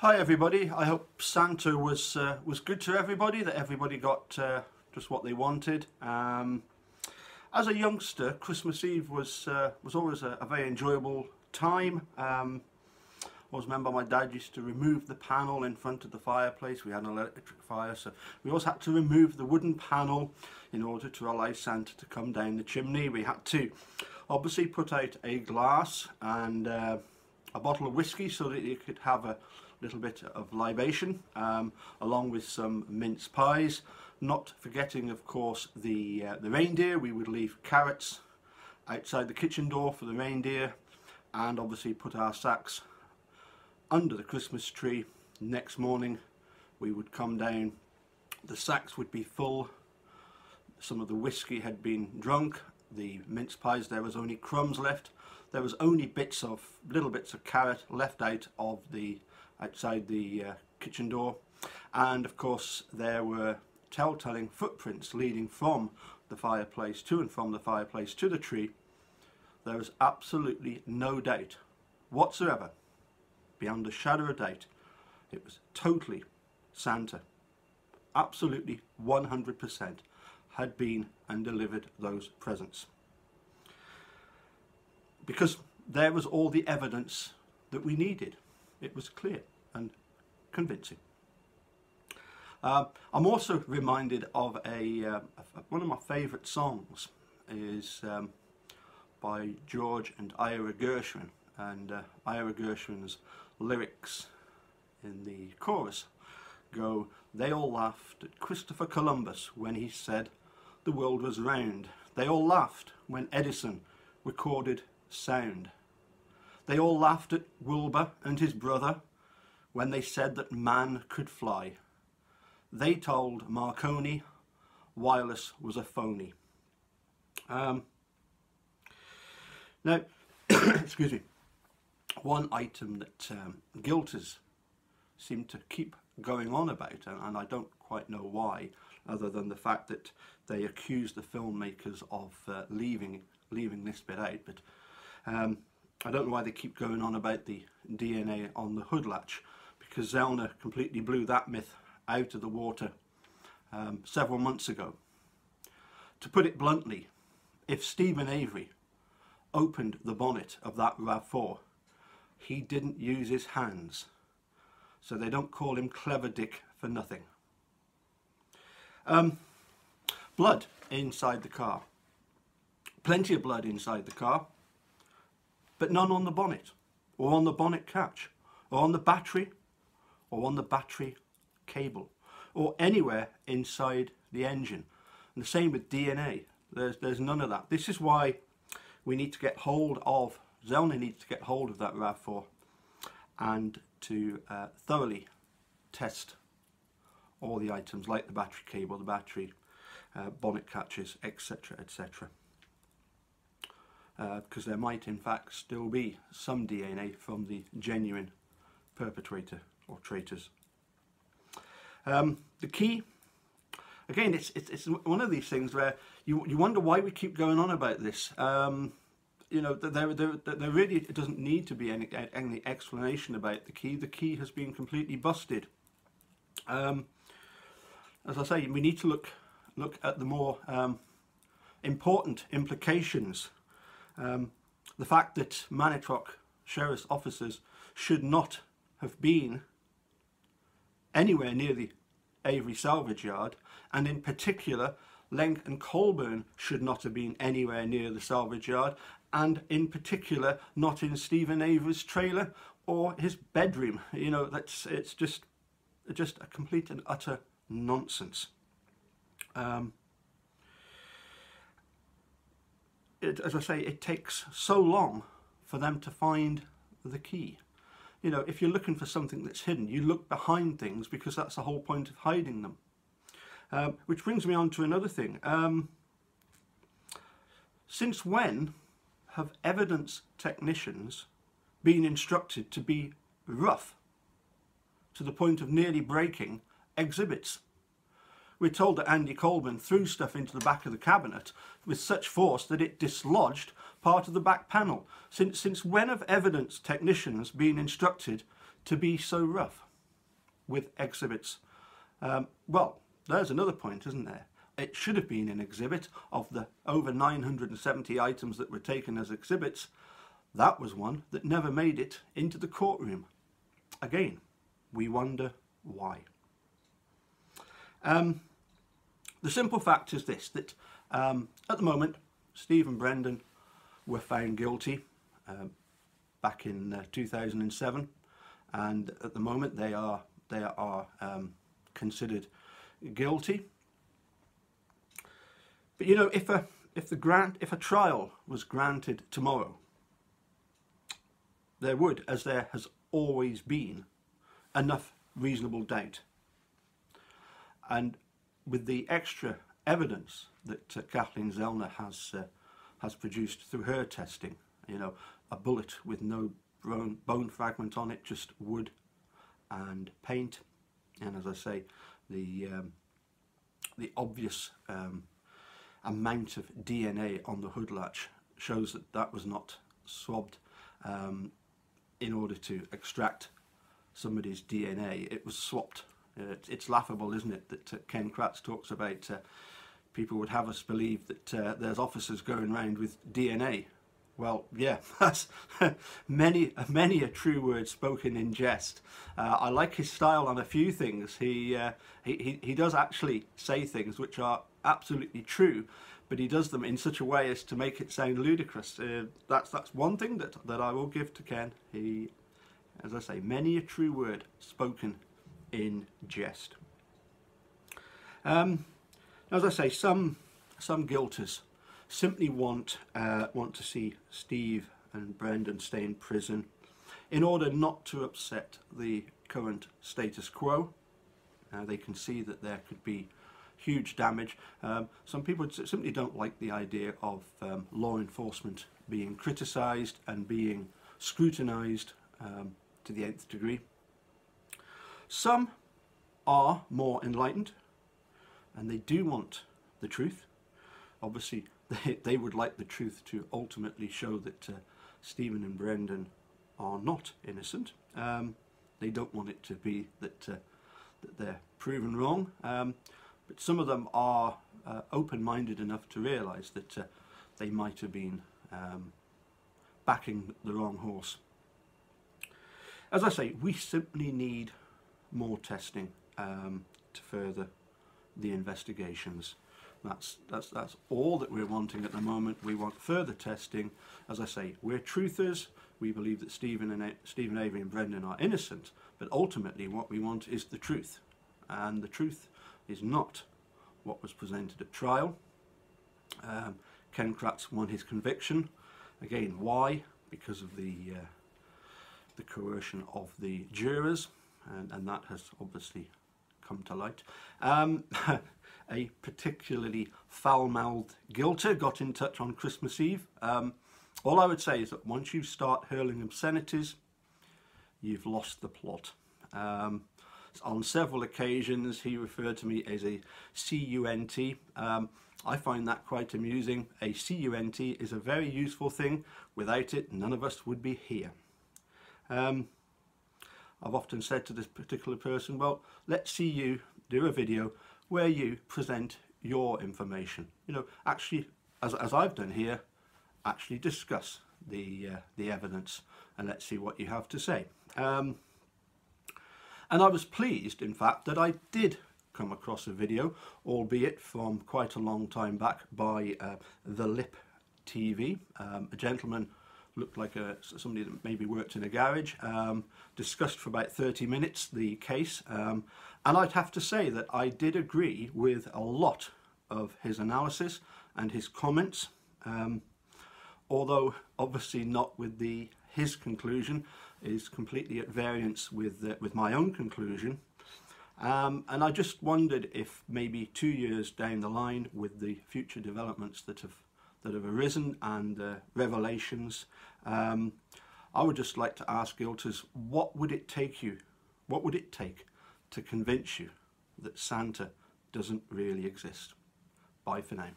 Hi everybody, I hope Santa was good to everybody, that everybody got just what they wanted. As a youngster, Christmas Eve was always a very enjoyable time. I always remember my dad used to remove the panel in front of the fireplace. We had an electric fire, so we always had to remove the wooden panel in order to allow Santa to come down the chimney. We had to obviously put out a glass and a bottle of whiskey so that you could have a little bit of libation, along with some mince pies. Not forgetting, of course, the reindeer. We would leave carrots outside the kitchen door for the reindeer, and obviously put our sacks under the Christmas tree. Next morning we would come down, the sacks would be full, some of the whiskey had been drunk, the mince pies, there was only crumbs left, there was only little bits of carrot left out of outside the kitchen door, and of course there were telltale footprints leading from the fireplace to and from the fireplace to the tree. There was absolutely no doubt whatsoever, beyond a shadow of a doubt, it was totally Santa. Absolutely 100% had been and delivered those presents, because there was all the evidence that we needed. It was clear and convincing. I'm also reminded of one of my favourite songs is by George and Ira Gershwin, and Ira Gershwin's lyrics in the chorus go, "They all laughed at Christopher Columbus when he said the world was round. They all laughed when Edison recorded sound. They all laughed at Wilbur and his brother when they said that man could fly. They told Marconi wireless was a phony." Now, excuse me, one item that guilters seem to keep going on about, and I don't quite know why, other than the fact that they accuse the filmmakers of leaving this bit out, but I don't know why they keep going on about the DNA on the hood latch, because Zellner completely blew that myth out of the water several months ago. To put it bluntly, if Stephen Avery opened the bonnet of that RAV4, he didn't use his hands, so they don't call him Clever Dick for nothing. Blood inside the car. Plenty of blood inside the car, but none on the bonnet, or on the bonnet catch, or on the battery, or on the battery cable, or anywhere inside the engine. And the same with DNA. There's none of that. This is why we need to get hold of, Zellner needs to get hold of that RAV4 and to thoroughly test all the items, like the battery cable, the battery, bonnet catches, etc., etc. Because there might in fact still be some DNA from the genuine perpetrator or traitors. The key, again, it's one of these things where you wonder why we keep going on about this. You know, there really doesn't need to be any explanation about the key. The key has been completely busted. As I say, we need to look at the more important implications. The fact that Manitrock Sheriff's officers should not have been anywhere near the Avery salvage yard, and in particular Lenk and Colburn should not have been anywhere near the salvage yard, and in particular not in Stephen Avery's trailer or his bedroom. You know, it's just a complete and utter nonsense. As I say, it takes so long for them to find the key. You know, if you're looking for something that's hidden, you look behind things, because that's the whole point of hiding them. Which brings me on to another thing. Since when have evidence technicians been instructed to be rough to the point of nearly breaking exhibits? We're told that Andy Colburn threw stuff into the back of the cabinet with such force that it dislodged part of the back panel. Since when have evidence technicians been instructed to be so rough? with exhibits. Well, there's another point, isn't there? It should have been an exhibit. Of the over 970 items that were taken as exhibits, that was one that never made it into the courtroom. Again, we wonder why. The simple fact is this, that at the moment, Steve and Brendan were found guilty back in 2007, and at the moment they are considered guilty. But you know, if a trial was granted tomorrow, there would, as there has always been, enough reasonable doubt. And with the extra evidence that Kathleen Zellner has produced through her testing, you know, a bullet with no bone fragment on it, just wood and paint, and as I say, the obvious amount of DNA on the hood latch shows that that was not swabbed in order to extract somebody's DNA. It was swapped. It's laughable, isn't it, that Ken Kratz talks about people would have us believe that there's officers going around with DNA. Well, yeah, that's many a true word spoken in jest. I like his style on a few things. He does actually say things which are absolutely true, but he does them in such a way as to make it sound ludicrous. That's one thing that I will give to Ken. He, as I say, many a true word spoken in jest. As I say, some guilters simply want to see Steve and Brendan stay in prison in order not to upset the current status quo. They can see that there could be huge damage. Some people simply don't like the idea of law enforcement being criticised and being scrutinised to the nth degree. Some are more enlightened and they do want the truth. Obviously, they would like the truth to ultimately show that Stephen and Brendan are not innocent. They don't want it to be that they're proven wrong. But some of them are open-minded enough to realise that they might have been backing the wrong horse. As I say, we simply need more testing to further the investigations. That's all that we're wanting at the moment. We want further testing. As I say, we're truthers. We believe that Stephen, Avery and Brendan are innocent, but ultimately what we want is the truth. And the truth is not what was presented at trial. Ken Kratz won his conviction. Again, why? Because of the coercion of the jurors, and that has obviously come to light. A particularly foul-mouthed guilter got in touch on Christmas Eve. All I would say is that once you start hurling obscenities, you've lost the plot. On several occasions he referred to me as a C-U-N-T. I find that quite amusing. A C-U-N-T is a very useful thing. Without it, none of us would be here. I've often said to this particular person, well, let's see you do a video where you present your information. You know, actually, as I've done here, actually discuss the evidence and let's see what you have to say. And I was pleased, in fact, that I did come across a video, albeit from quite a long time back, by The Lip TV. A gentleman looked like somebody that maybe worked in a garage, discussed for about 30 minutes the case, and I'd have to say that I did agree with a lot of his analysis and his comments, although obviously not with his conclusion is completely at variance with my own conclusion. And I just wondered if maybe 2 years down the line, with the future developments that have arisen and revelations, I would just like to ask guilters, what would it take to convince you that Santa doesn't really exist? Bye for now.